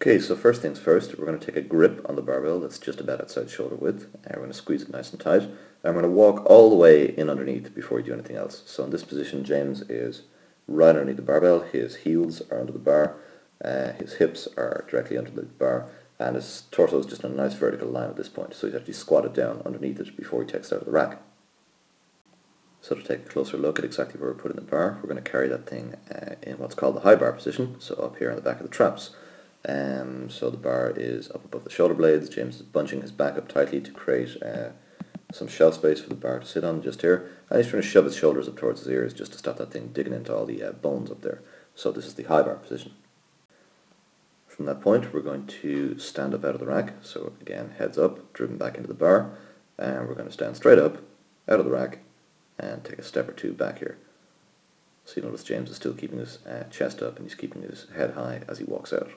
Okay, so first things first, we're going to take a grip on the barbell that's just about outside shoulder width, and we're going to squeeze it nice and tight, and we're going to walk all the way in underneath before we do anything else. So in this position, James is right underneath the barbell, his heels are under the bar, his hips are directly under the bar, and his torso is just on a nice vertical line at this point, so he's actually squatted down underneath it before he takes it out of the rack. So to take a closer look at exactly where we're putting the bar, we're going to carry that thing in what's called the high bar position, so up here on the back of the traps. So the bar is up above the shoulder blades. James is bunching his back up tightly to create some shelf space for the bar to sit on just here, and he's trying to shove his shoulders up towards his ears just to stop that thing digging into all the bones up there. So this is the high bar position. From that point we're going to stand up out of the rack, so again heads up, driven back into the bar, and we're going to stand straight up out of the rack and take a step or two back here. So you notice James is still keeping his chest up and he's keeping his head high as he walks out.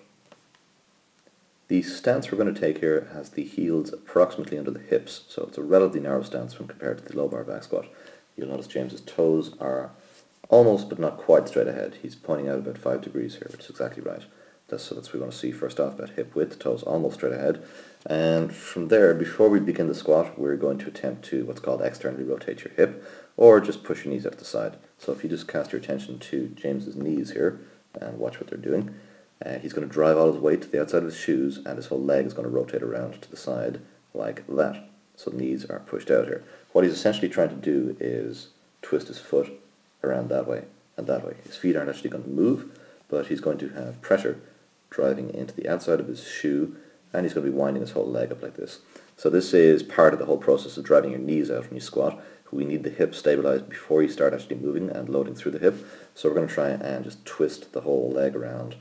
The stance we're going to take here has the heels approximately under the hips, so it's a relatively narrow stance when compared to the low bar back squat. You'll notice James's toes are almost but not quite straight ahead. He's pointing out about 5 degrees here, which is exactly right. So that's what we want to see first off, about hip width, toes almost straight ahead. And from there, before we begin the squat, we're going to attempt to what's called externally rotate your hip, or just push your knees out to the side. So if you just cast your attention to James's knees here, and watch what they're doing, he's going to drive all his weight to the outside of his shoes, and his whole leg is going to rotate around to the side like that. So the knees are pushed out here. What he's essentially trying to do is twist his foot around that way and that way. His feet aren't actually going to move, but he's going to have pressure driving into the outside of his shoe, and he's going to be winding his whole leg up like this. So this is part of the whole process of driving your knees out when you squat. We need the hip stabilized before you start actually moving and loading through the hip. So we're going to try and just twist the whole leg around.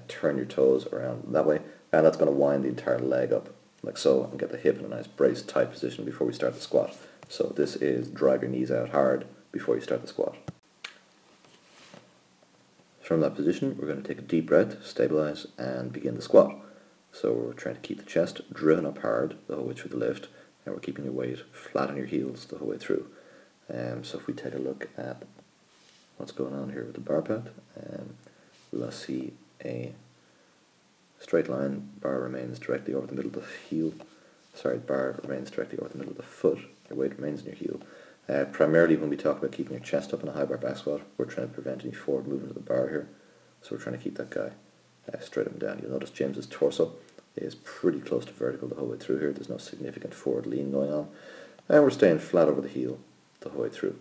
Turn your toes around that way, and that's going to wind the entire leg up like so and get the hip in a nice braced tight position before we start the squat. So this is drive your knees out hard before you start the squat. From that position we're going to take a deep breath, stabilize, and begin the squat. So we're trying to keep the chest driven up hard the whole way through the lift, and we're keeping your weight flat on your heels the whole way through. So if we take a look at what's going on here with the bar pad, we'll see a straight line. Bar remains directly over the middle of the heel. Bar remains directly over the middle of the foot. Your weight remains in your heel. Primarily when we talk about keeping your chest up in a high bar back squat, we're trying to prevent any forward movement of the bar here. So we're trying to keep that guy straight up and down. You'll notice James's torso is pretty close to vertical the whole way through here. There's no significant forward lean going on. And we're staying flat over the heel the whole way through.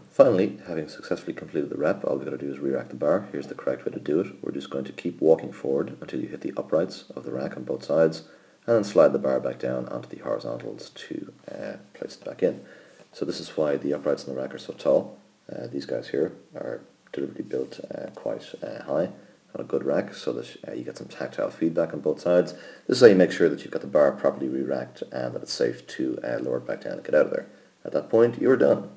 Finally, having successfully completed the rep, all we've got to do is re-rack the bar. Here's the correct way to do it. We're just going to keep walking forward until you hit the uprights of the rack on both sides, and then slide the bar back down onto the horizontals to place it back in. So this is why the uprights in the rack are so tall. These guys here are deliberately built quite high on a good rack, so that you get some tactile feedback on both sides. This is how you make sure that you've got the bar properly re-racked and that it's safe to lower it back down and get out of there. At that point, you're done.